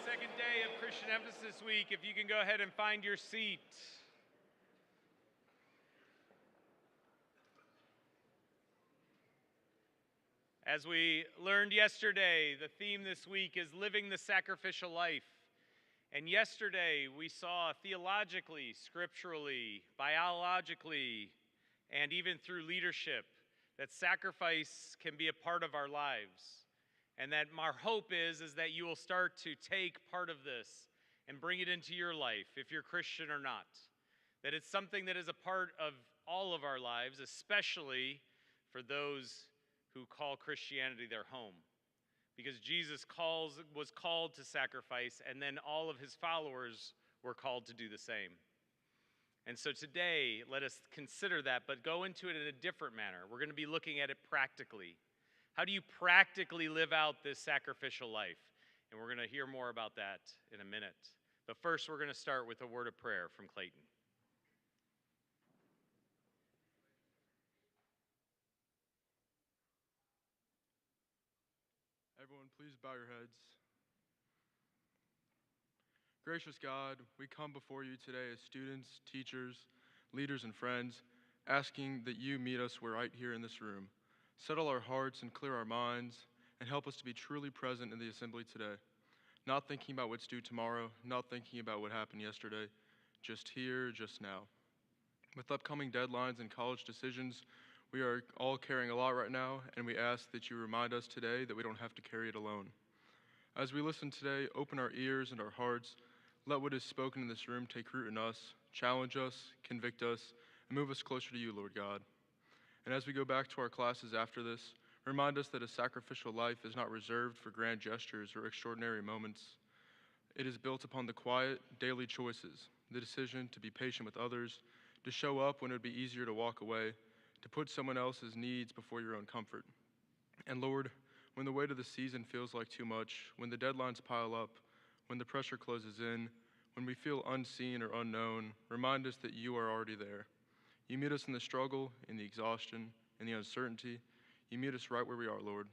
second day of Christian Emphasis Week. If you can go ahead and find your seat. As we learned yesterday, the theme this week is living the sacrificial life. And yesterday we saw theologically, scripturally, biologically, and even through leadership that sacrifice can be a part of our lives. And that our hope is that you will start to take part of this and bring it into your life, if you're Christian or not. That it's something that is a part of all of our lives, especially for those who call Christianity their home. Because Jesus was called to sacrifice, and then all of his followers were called to do the same. And so today, let us consider that, but go into it in a different manner. We're going to be looking at it practically. How do you practically live out this sacrificial life? And we're going to hear more about that in a minute. But first, we're going to start with a word of prayer from Clayton. Everyone, please bow your heads. Gracious God, we come before you today as students, teachers, leaders, and friends, asking that you meet us right here in this room. Settle our hearts and clear our minds, and help us to be truly present in the assembly today. Not thinking about what's due tomorrow, not thinking about what happened yesterday, just here, just now. With upcoming deadlines and college decisions, we are all carrying a lot right now, and we ask that you remind us today that we don't have to carry it alone. As we listen today, open our ears and our hearts. Let what is spoken in this room take root in us, challenge us, convict us, and move us closer to you, Lord God. And as we go back to our classes after this, remind us that a sacrificial life is not reserved for grand gestures or extraordinary moments. It is built upon the quiet, daily choices, the decision to be patient with others, to show up when it would be easier to walk away, to put someone else's needs before your own comfort. And Lord, when the weight of the season feels like too much, when the deadlines pile up, when the pressure closes in, when we feel unseen or unknown, remind us that you are already there. You meet us in the struggle, in the exhaustion, in the uncertainty. You meet us right where we are, Lord.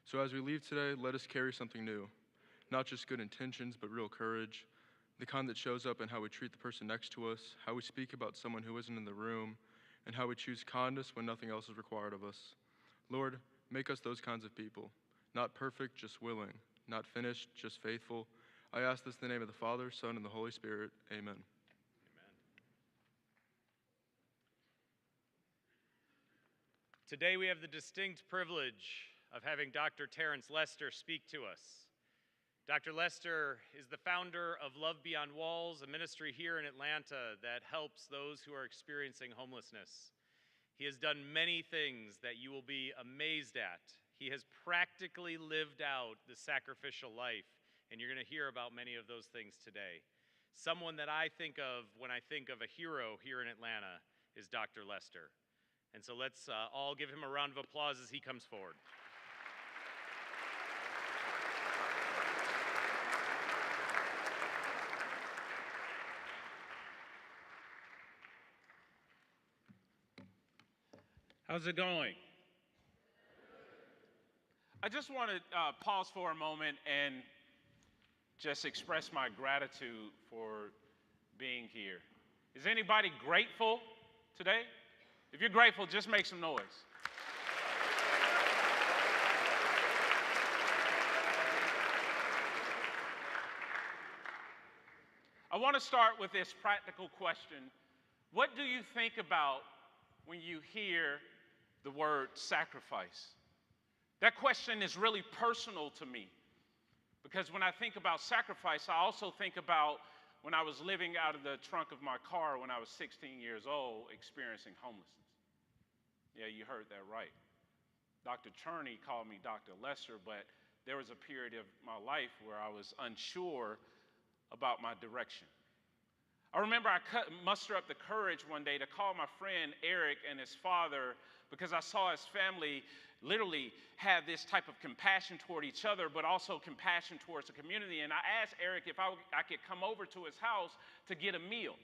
So as we leave today, let us carry something new. Not just good intentions, but real courage. The kind that shows up in how we treat the person next to us, how we speak about someone who isn't in the room, and how we choose kindness when nothing else is required of us. Lord, make us those kinds of people. Not perfect, just willing. Not finished, just faithful. I ask this in the name of the Father, Son, and the Holy Spirit. Amen. Today we have the distinct privilege of having Dr. Terrence Lester speak to us. Dr. Lester is the founder of Love Beyond Walls, a ministry here in Atlanta that helps those who are experiencing homelessness. He has done many things that you will be amazed at. He has practically lived out the sacrificial life, and you're going to hear about many of those things today. Someone that I think of when I think of a hero here in Atlanta is Dr. Lester. And so let's all give him a round of applause as he comes forward. How's it going? I just want to pause for a moment and just express my gratitude for being here. Is anybody grateful today? If you're grateful, just make some noise. I want to start with this practical question. What do you think about when you hear the word sacrifice? That question is really personal to me because when I think about sacrifice, I also think about when I was living out of the trunk of my car when I was 16 years old experiencing homelessness. Yeah, you heard that right. Dr. Cherney called me Dr. Lester, but there was a period of my life where I was unsure about my direction. I remember I mustered up the courage one day to call my friend Eric and his father because I saw his family literally have this type of compassion toward each other, but also compassion towards the community. And I asked Eric if I could come over to his house to get a meal.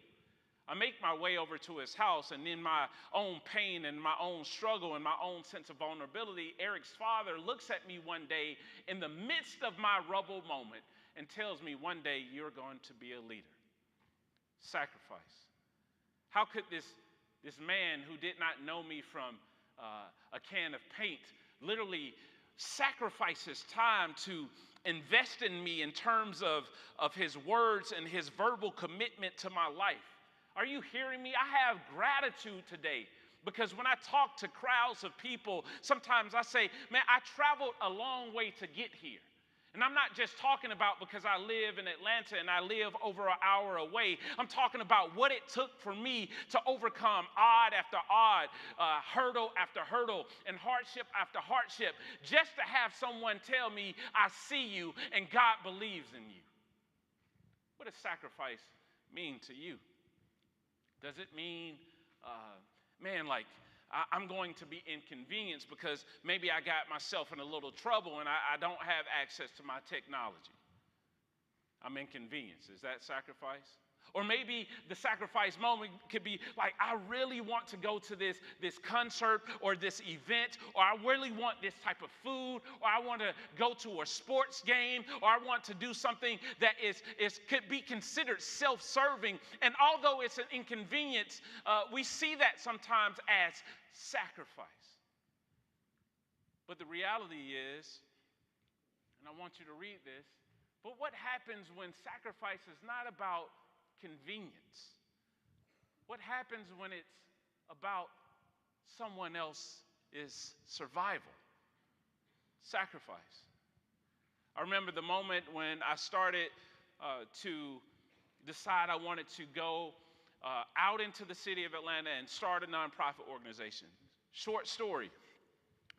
I make my way over to his house, and in my own pain and my own struggle and my own sense of vulnerability, Eric's father looks at me one day in the midst of my rubble moment, and tells me one day you're going to be a leader. Sacrifice. How could this man who did not know me from a can of paint literally sacrifice his time to invest in me in terms of his words and his verbal commitment to my life? Are you hearing me? I have gratitude today because when I talk to crowds of people, sometimes I say, man, I traveled a long way to get here. And I'm not just talking about because I live in Atlanta and I live over an hour away. I'm talking about what it took for me to overcome odd after odd, hurdle after hurdle, and hardship after hardship, just to have someone tell me, I see you and God believes in you. What does sacrifice mean to you? Does it mean, I'm going to be inconvenienced because maybe I got myself in a little trouble and I don't have access to my technology? I'm inconvenienced. Is that sacrifice? Or maybe the sacrifice moment could be like, I really want to go to this concert or this event, or I really want this type of food, or I want to go to a sports game, or I want to do something that could be considered self-serving. And although it's an inconvenience, we see that sometimes as sacrifice. But the reality is, and I want you to read this, but what happens when sacrifice is not about convenience? What happens when it's about someone else's survival? Sacrifice. I remember the moment when I started to decide I wanted to go out into the city of Atlanta and start a nonprofit organization. Short story.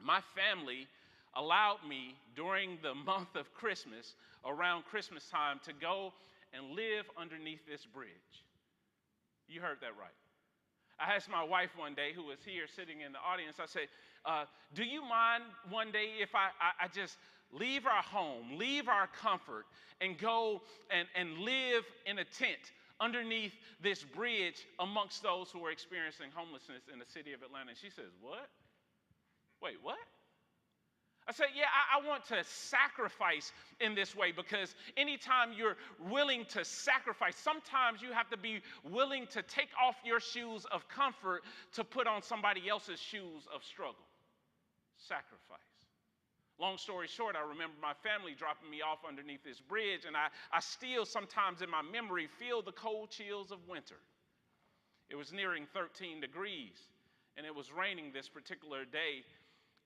My family allowed me during the month of Christmas, around Christmas time, to go and live underneath this bridge. You heard that right. I asked my wife one day, who was here sitting in the audience, I said, do you mind one day if I just leave our home, leave our comfort, and go and live in a tent underneath this bridge amongst those who are experiencing homelessness in the city of Atlanta? And she says, what? Wait, what? I said, yeah, I want to sacrifice in this way, because anytime you're willing to sacrifice, sometimes you have to be willing to take off your shoes of comfort to put on somebody else's shoes of struggle. Sacrifice. Long story short, I remember my family dropping me off underneath this bridge, and I still sometimes in my memory feel the cold chills of winter. It was nearing 13 degrees, and it was raining this particular day.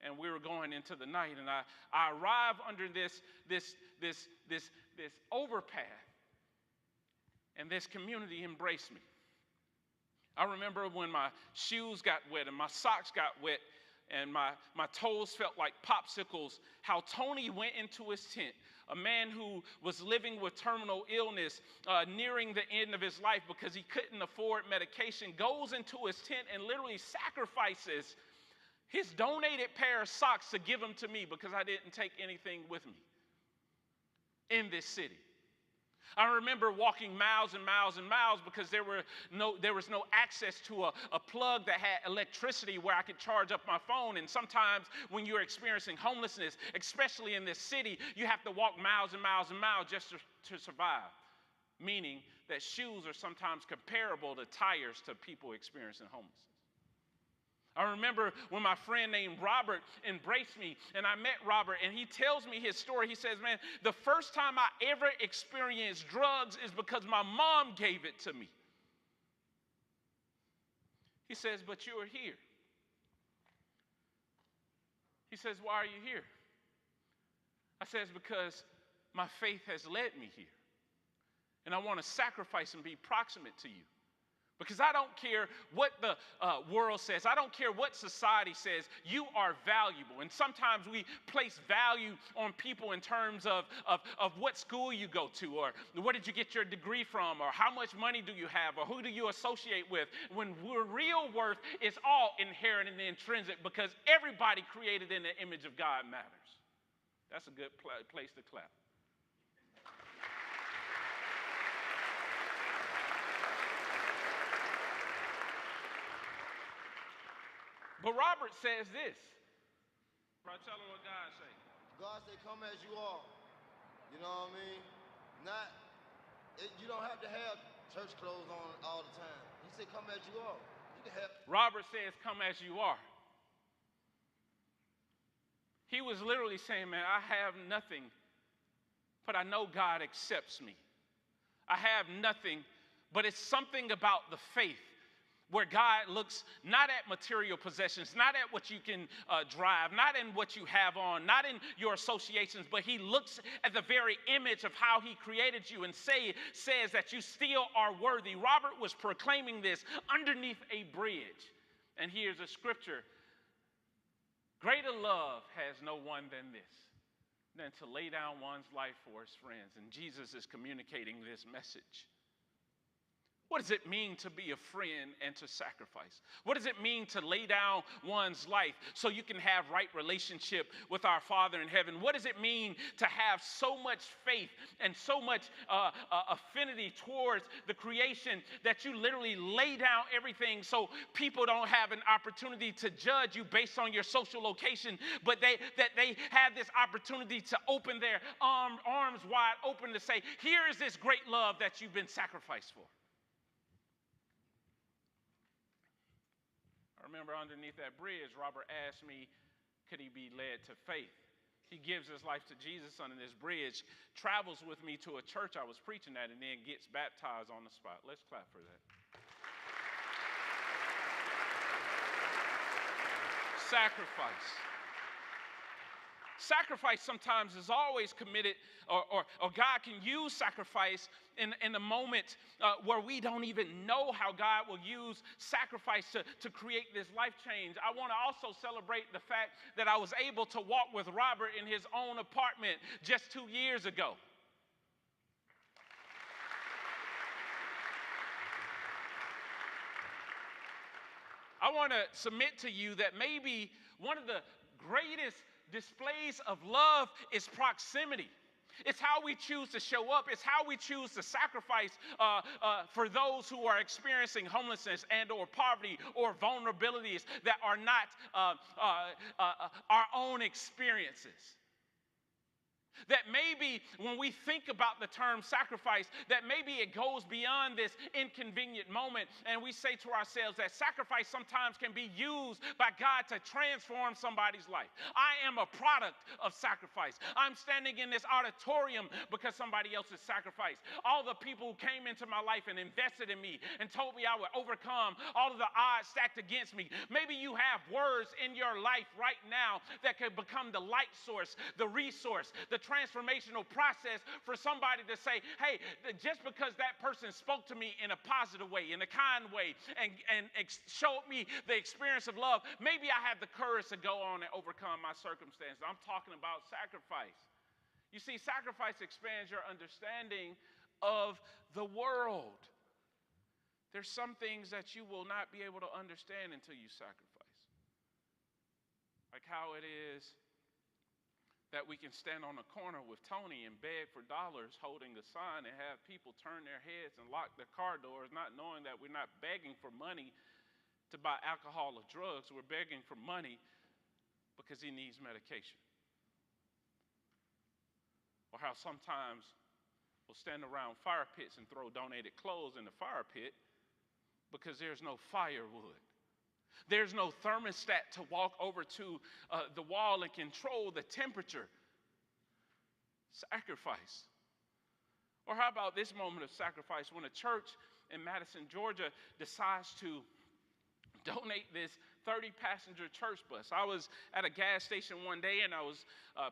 And we were going into the night, and I arrived under this overpass, and this community embraced me. I remember when my shoes got wet and my socks got wet and my toes felt like popsicles, how Tony went into his tent, a man who was living with terminal illness, nearing the end of his life because he couldn't afford medication, goes into his tent and literally sacrifices his donated pair of socks to give them to me because I didn't take anything with me in this city. I remember walking miles and miles and miles because there was no access to a plug that had electricity where I could charge up my phone. And sometimes when you're experiencing homelessness, especially in this city, you have to walk miles and miles and miles just to survive, meaning that shoes are sometimes comparable to tires to people experiencing homelessness. I remember when my friend named Robert embraced me, and I met Robert, and he tells me his story. He says, man, the first time I ever experienced drugs is because my mom gave it to me. He says, but you are here. He says, why are you here? I says, because my faith has led me here, and I want to sacrifice and be proximate to you. Because I don't care what the world says. I don't care what society says. You are valuable. And sometimes we place value on people in terms of what school you go to, or where did you get your degree from, or how much money do you have, or who do you associate with, when real worth is all inherent and intrinsic, because everybody created in the image of God matters. That's a good place to clap. But Robert says this. Tell him what God says. God said, come as you are. You know what I mean? Not, you don't have to have church clothes on all the time. He said, come as you are. You can have. Robert says, come as you are. He was literally saying, man, I have nothing, but I know God accepts me. I have nothing, but it's something about the faith where God looks not at material possessions, not at what you can drive, not in what you have on, not in your associations, but he looks at the very image of how he created you and says that you still are worthy. Robert was proclaiming this underneath a bridge. And here's a scripture. Greater love has no one than this, than to lay down one's life for his friends. And Jesus is communicating this message. What does it mean to be a friend and to sacrifice? What does it mean to lay down one's life so you can have right relationship with our Father in heaven? What does it mean to have so much faith and so much affinity towards the creation that you literally lay down everything so people don't have an opportunity to judge you based on your social location, but they have this opportunity to open their arms wide open to say, here is this great love that you've been sacrificed for. I remember underneath that bridge, Robert asked me, could he be led to faith? He gives his life to Jesus under this bridge, travels with me to a church I was preaching at, and then gets baptized on the spot. Let's clap for that. Sacrifice. Sacrifice sometimes is always committed, or God can use sacrifice in a moment where we don't even know how God will use sacrifice to create this life change. I want to also celebrate the fact that I was able to walk with Robert in his own apartment just 2 years ago. I want to submit to you that maybe one of the greatest displays of love is proximity. It's how we choose to show up. It's how we choose to sacrifice for those who are experiencing homelessness and or poverty or vulnerabilities that are not our own experiences. That maybe when we think about the term sacrifice, that maybe it goes beyond this inconvenient moment, and we say to ourselves that sacrifice sometimes can be used by God to transform somebody's life. I am a product of sacrifice. I'm standing in this auditorium because somebody else has sacrificed. All the people who came into my life and invested in me and told me I would overcome all of the odds stacked against me. Maybe you have words in your life right now that could become the light source, the resource, the transformational process for somebody to say, hey, just because that person spoke to me in a positive way, in a kind way, and showed me the experience of love, maybe I have the courage to go on and overcome my circumstances. I'm talking about sacrifice. You see, sacrifice expands your understanding of the world. There's some things that you will not be able to understand until you sacrifice. Like how it is that we can stand on a corner with Tony and beg for dollars holding the sign and have people turn their heads and lock their car doors, not knowing that we're not begging for money to buy alcohol or drugs. We're begging for money because he needs medication. Or how sometimes we'll stand around fire pits and throw donated clothes in the fire pit because there's no firewood. There's no thermostat to walk over to the wall and control the temperature. Sacrifice. Or how about this moment of sacrifice when a church in Madison, Georgia decides to donate this 30-passenger church bus. I was at a gas station one day and I was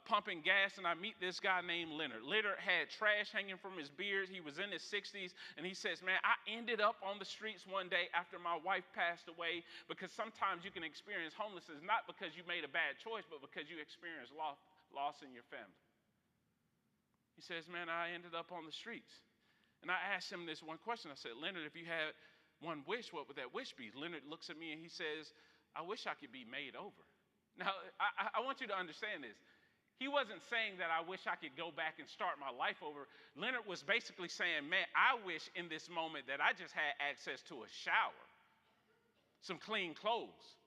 pumping gas and I meet this guy named Leonard. Leonard had trash hanging from his beard. He was in his 60s and he says, man, I ended up on the streets one day after my wife passed away, because sometimes you can experience homelessness not because you made a bad choice, but because you experienced loss in your family. He says, man, I ended up on the streets. And I asked him this one question. I said, Leonard, if you had one wish, what would that wish be? Leonard looks at me and he says, I wish I could be made over. Now, I want you to understand this. He wasn't saying that I wish I could go back and start my life over. Leonard was basically saying, man, I wish in this moment that I just had access to a shower, some clean clothes,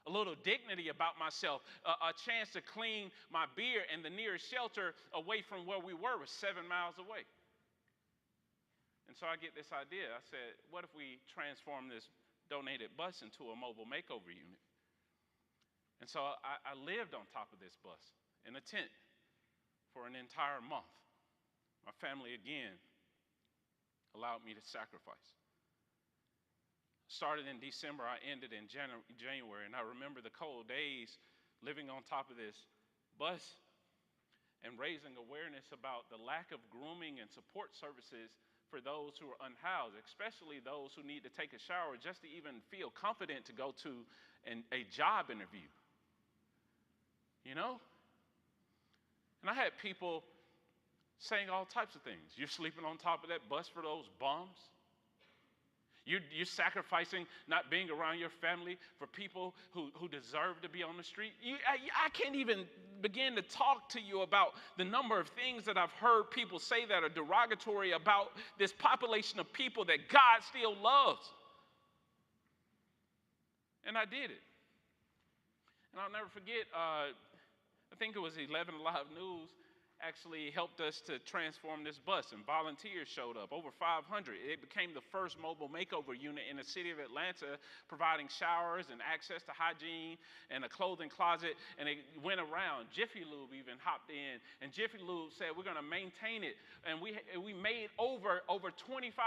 a little dignity about myself, a chance to clean my beard, and the nearest shelter away from where we were was 7 miles away. And so I get this idea. I said, what if we transform this donated bus into a mobile makeover unit? And so I lived on top of this bus in a tent for an entire month. My family, again, allowed me to sacrifice. Started in December, I ended in January, and I remember the cold days living on top of this bus and raising awareness about the lack of grooming and support services for those who are unhoused, especially those who need to take a shower just to even feel confident to go to a job interview. You know? And I had people saying all types of things. You're sleeping on top of that bus for those bums. You're sacrificing not being around your family for people who deserve to be on the street. I can't even begin to talk to you about the number of things that I've heard people say that are derogatory about this population of people that God still loves. And I did it. And I'll never forget, I think it was 11 Alive News actually helped us to transform this bus, and volunteers showed up, over 500. It became the first mobile makeover unit in the city of Atlanta, providing showers and access to hygiene and a clothing closet, and it went around. Jiffy Lube even hopped in, and Jiffy Lube said, we're going to maintain it, and we made over 2,500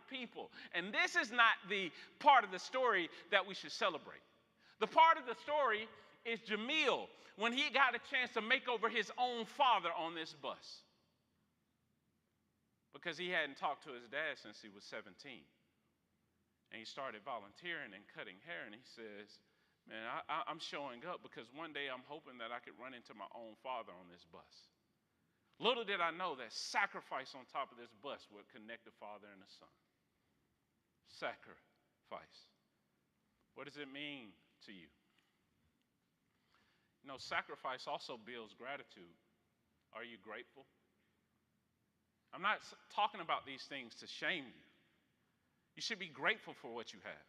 people. And this is not the part of the story that we should celebrate. The part of the story is Jamil, when he got a chance to make over his own father on this bus. Because he hadn't talked to his dad since he was 17. And he started volunteering and cutting hair, and he says, man, I'm showing up because one day I'm hoping that I could run into my own father on this bus. Little did I know that sacrifice on top of this bus would connect the father and the son. Sacrifice. What does it mean to you? You know, sacrifice also builds gratitude. Are you grateful? I'm not talking about these things to shame you. You should be grateful for what you have.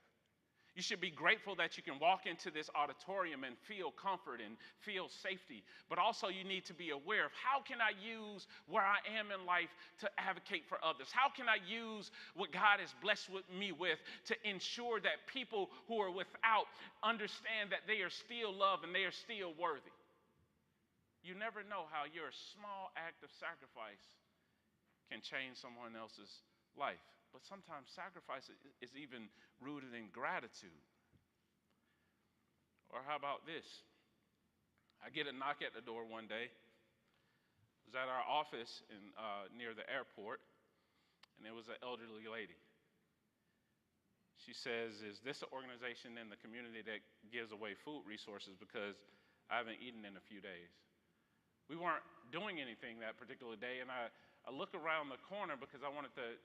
You should be grateful that you can walk into this auditorium and feel comfort and feel safety. But also you need to be aware of, how can I use where I am in life to advocate for others? How can I use what God has blessed me with to ensure that people who are without understand that they are still loved and they are still worthy? You never know how your small act of sacrifice can change someone else's life. But sometimes sacrifice is even rooted in gratitude. Or how about this? I get a knock at the door one day. It was at our office near the airport, and it was an elderly lady. She says, is this an organization in the community that gives away food resources, because I haven't eaten in a few days? We weren't doing anything that particular day, and I look around the corner because I wanted to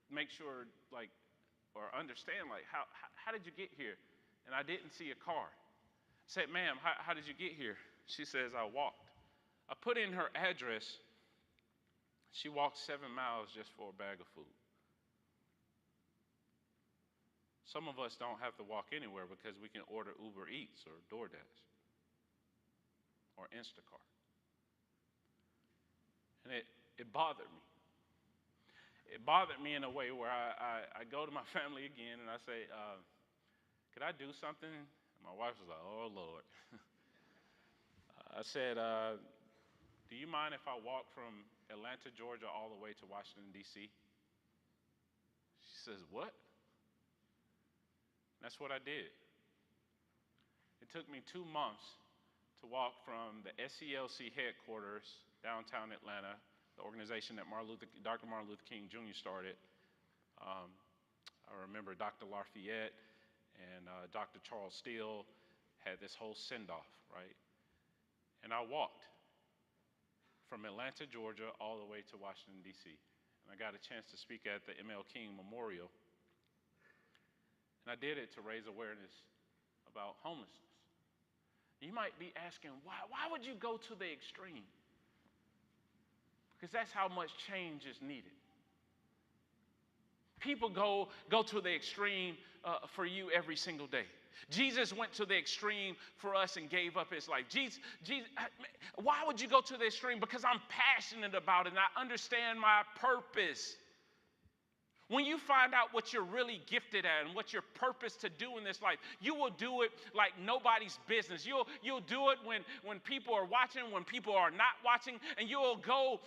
make sure, or understand, how did you get here? And I didn't see a car. I said, ma'am, how did you get here? She says, I walked. I put in her address. She walked 7 miles just for a bag of food. Some of us don't have to walk anywhere because we can order Uber Eats or DoorDash or Instacart. And it bothered me. It bothered me in a way where I go to my family again and I say, could I do something? My wife was like, oh, Lord. I said, do you mind if I walk from Atlanta, Georgia, all the way to Washington, D.C.? She says, what? That's what I did. It took me 2 months to walk from the SCLC headquarters, downtown Atlanta, the organization that Dr. Martin Luther King Jr. started. I remember Dr. Lafayette and Dr. Charles Steele had this whole send-off, right? And I walked from Atlanta, Georgia, all the way to Washington, D.C. And I got a chance to speak at the M.L. King Memorial. And I did it to raise awareness about homelessness. You might be asking, why would you go to the extreme? Because that's how much change is needed. People go to the extreme for you every single day. Jesus went to the extreme for us and gave up his life. Why would you go to the extreme? Because I'm passionate about it and I understand my purpose. When you find out what you're really gifted at and what your purpose to do in this life, you will do it like nobody's business. You'll do it when people are watching, when people are not watching, and you'll go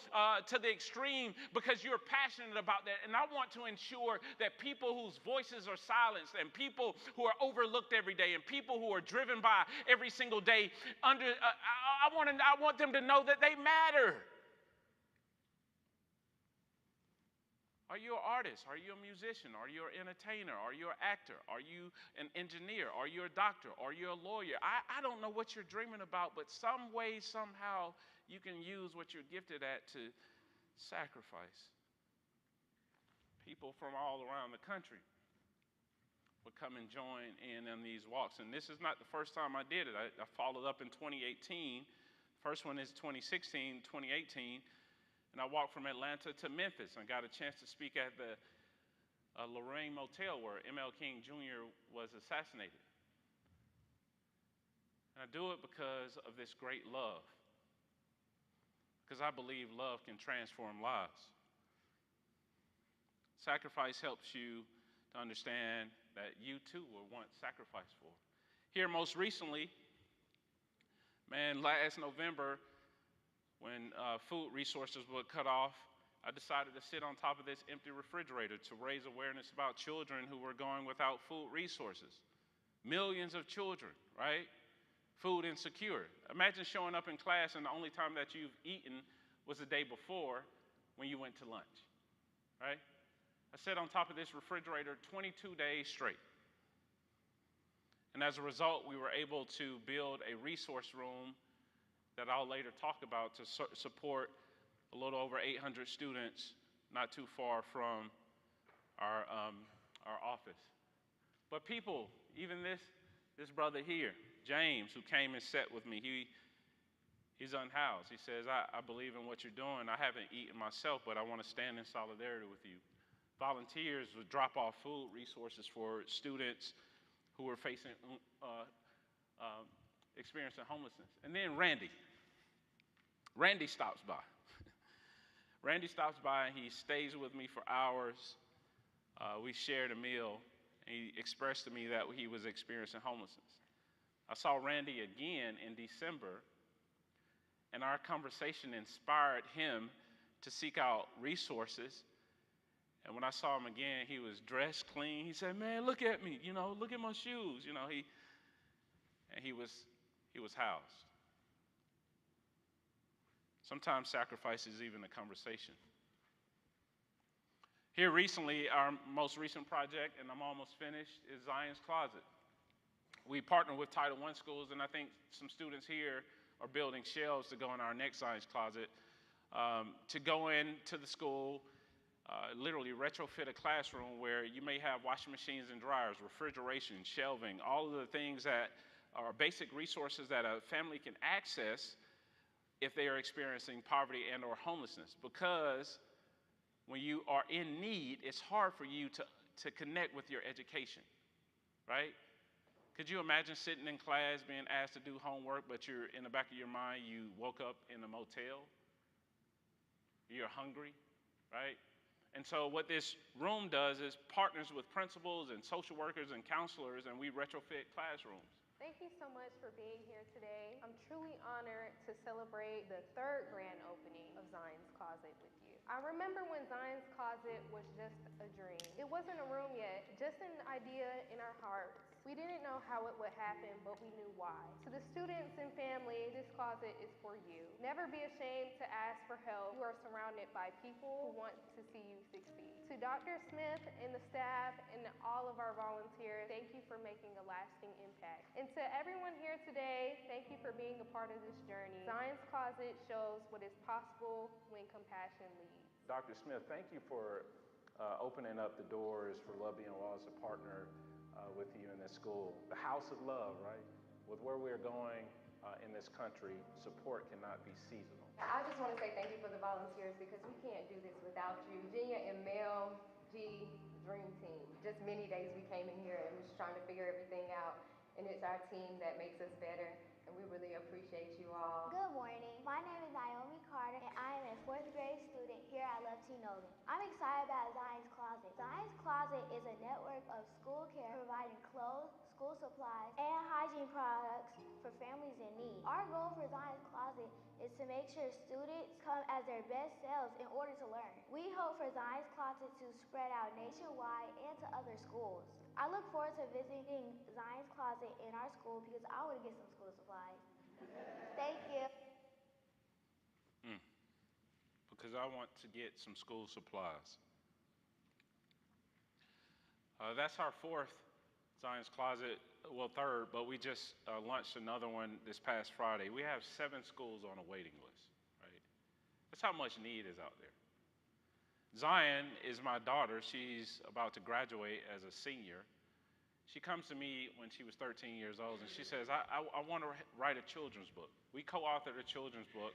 to the extreme because you're passionate about that. And I want to ensure that people whose voices are silenced and people who are overlooked every day and people who are driven by every single day, I want them to know that they matter. Are you an artist? Are you a musician? Are you an entertainer? Are you an actor? Are you an engineer? Are you a doctor? Are you a lawyer? I don't know what you're dreaming about, but some way, somehow, you can use what you're gifted at to sacrifice. People from all around the country would come and join in these walks. And this is not the first time I did it. I followed up in 2018. First one is 2016, 2018. And I walked from Atlanta to Memphis and got a chance to speak at the Lorraine Motel where M.L. King Jr. was assassinated. And I do it because of this great love. Because I believe love can transform lives. Sacrifice helps you to understand that you too were once sacrificed for. Here most recently, last November, when food resources were cut off, I decided to sit on top of this empty refrigerator to raise awareness about children who were going without food resources. Millions of children, right? Food insecure. Imagine showing up in class and the only time that you've eaten was the day before when you went to lunch, right? I sat on top of this refrigerator 22 days straight. And as a result, we were able to build a resource room that I'll later talk about to support a little over 800 students not too far from our office. But people, even this brother here, James, who came and sat with me, he's unhoused. He says, I believe in what you're doing. I haven't eaten myself, but I want to stand in solidarity with you. Volunteers would drop off food resources for students who were facing experiencing homelessness. And then Randy stops by. Randy stops by and he stays with me for hours. We shared a meal and he expressed to me that he was experiencing homelessness. I saw Randy again in December and our conversation inspired him to seek out resources. And when I saw him again, he was dressed clean. He said, man, look at me, look at my shoes. He was housed. Sometimes sacrifice is even a conversation. Here recently, our most recent project, and I'm almost finished, is Zion's Closet. We partner with Title I schools, and I think some students here are building shelves to go in our next Zion's Closet, to go into the school, literally retrofit a classroom where you may have washing machines and dryers, refrigeration, shelving, all of the things that are basic resources that a family can access if they are experiencing poverty and or homelessness. Because when you are in need, it's hard for you to connect with your education, right? Could you imagine sitting in class being asked to do homework, but you're in the back of your mind, you woke up in a motel, you're hungry, right? And so what this room does is partners with principals and social workers and counselors, and we retrofit classrooms. Thank you so much for being here today. I'm truly honored to celebrate the third grand opening of Zion's Closet with you. I remember when Zion's Closet was just a dream. It wasn't a room yet, just an idea in our hearts. We didn't know how it would happen, but we knew why. To the students and family, this closet is for you. Never be ashamed to ask for help. You are surrounded by people who want to see you succeed. To Dr. Smith and the staff and all of our volunteers, thank you for making a lasting impact. And to everyone here today, thank you for being a part of this journey. Zion's Closet shows what is possible when compassion leads. Dr. Smith, thank you for opening up the doors for Love Beyond Walls to partner with you in this school. The house of love, right? With where we're going in this country, support cannot be seasonal. I just want to say thank you for the volunteers because we can't do this without you. Virginia and Mel G, dream team. Just many days we came in here and was trying to figure everything out, and it's our team that makes us better. And and we really appreciate you all. Good morning. My name is Naomi Carter, and I am a 4th grade student here at Love T. Nolan. I'm excited about Zion's Closet. Zion's Closet is a network of school care providing clothes, school supplies, and hygiene products for families in need. Our goal for Zion's Closet is to make sure students come as their best selves in order to learn. We hope for Zion's Closet to spread out nationwide and to other schools. I look forward to visiting Zion's Closet in our school because I want to get some school supplies. Thank you. Because I want to get some school supplies. That's our 4th Zion's Closet, well, 3rd, but we just launched another one this past Friday. We have 7 schools on a waiting list, right? That's how much need is out there. Zion is my daughter. She's about to graduate as a senior. She comes to me when she was 13 years old, and she says, I want to write a children's book. We co-authored a children's book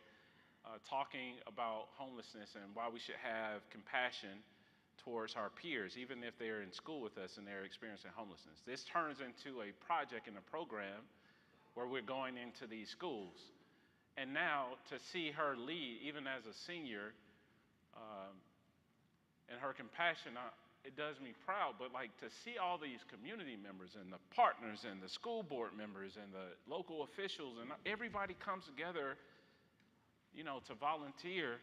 talking about homelessness and why we should have compassion towards our peers, even if they're in school with us and they're experiencing homelessness. This turns into a project and a program where we're going into these schools. And now to see her lead, even as a senior, and her compassion, it does me proud, but like to see all these community members and the partners and the school board members and the local officials and everybody comes together, you know, to volunteer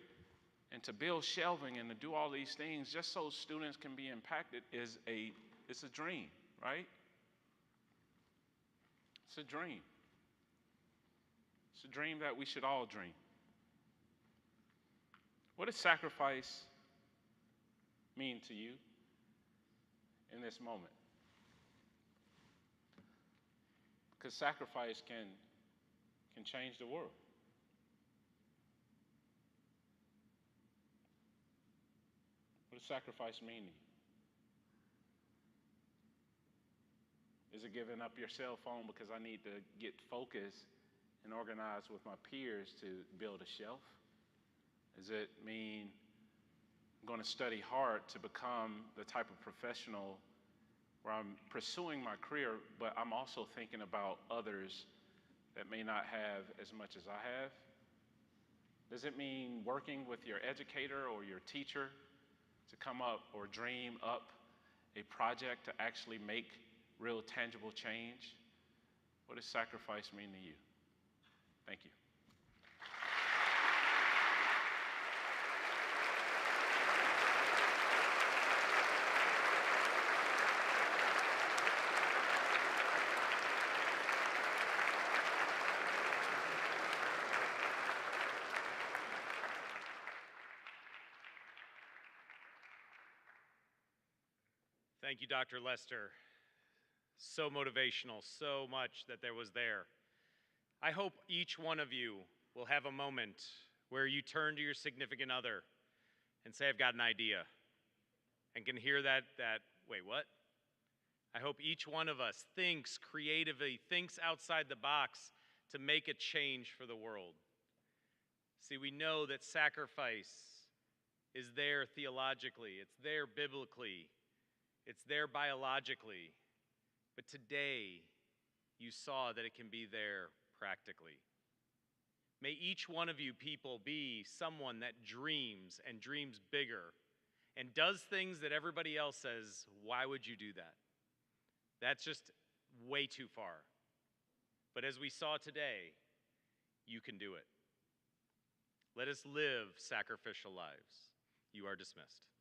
and to build shelving and to do all these things just so students can be impacted it's a dream, right? It's a dream. It's a dream that we should all dream. What does sacrifice mean to you in this moment? Because sacrifice can change the world. What does sacrifice mean to you? Is it giving up your cell phone because I need to get focused and organized with my peers to build a shelf? Does it mean I'm going to study hard to become the type of professional where I'm pursuing my career, but I'm also thinking about others that may not have as much as I have? Does it mean working with your educator or your teacher to come up or dream up a project to actually make real tangible change? What does sacrifice mean to you? Thank you. Thank you, Dr. Lester. So motivational, so much that there was there. I hope each one of you will have a moment where you turn to your significant other and say, I've got an idea, and can hear that, wait, what? I hope each one of us thinks creatively, thinks outside the box to make a change for the world. See, we know that sacrifice is there theologically, it's there biblically, it's there biologically, but today you saw that it can be there practically. May each one of you people be someone that dreams and dreams bigger and does things that everybody else says, why would you do that? That's just way too far. But as we saw today, you can do it. Let us live sacrificial lives. You are dismissed.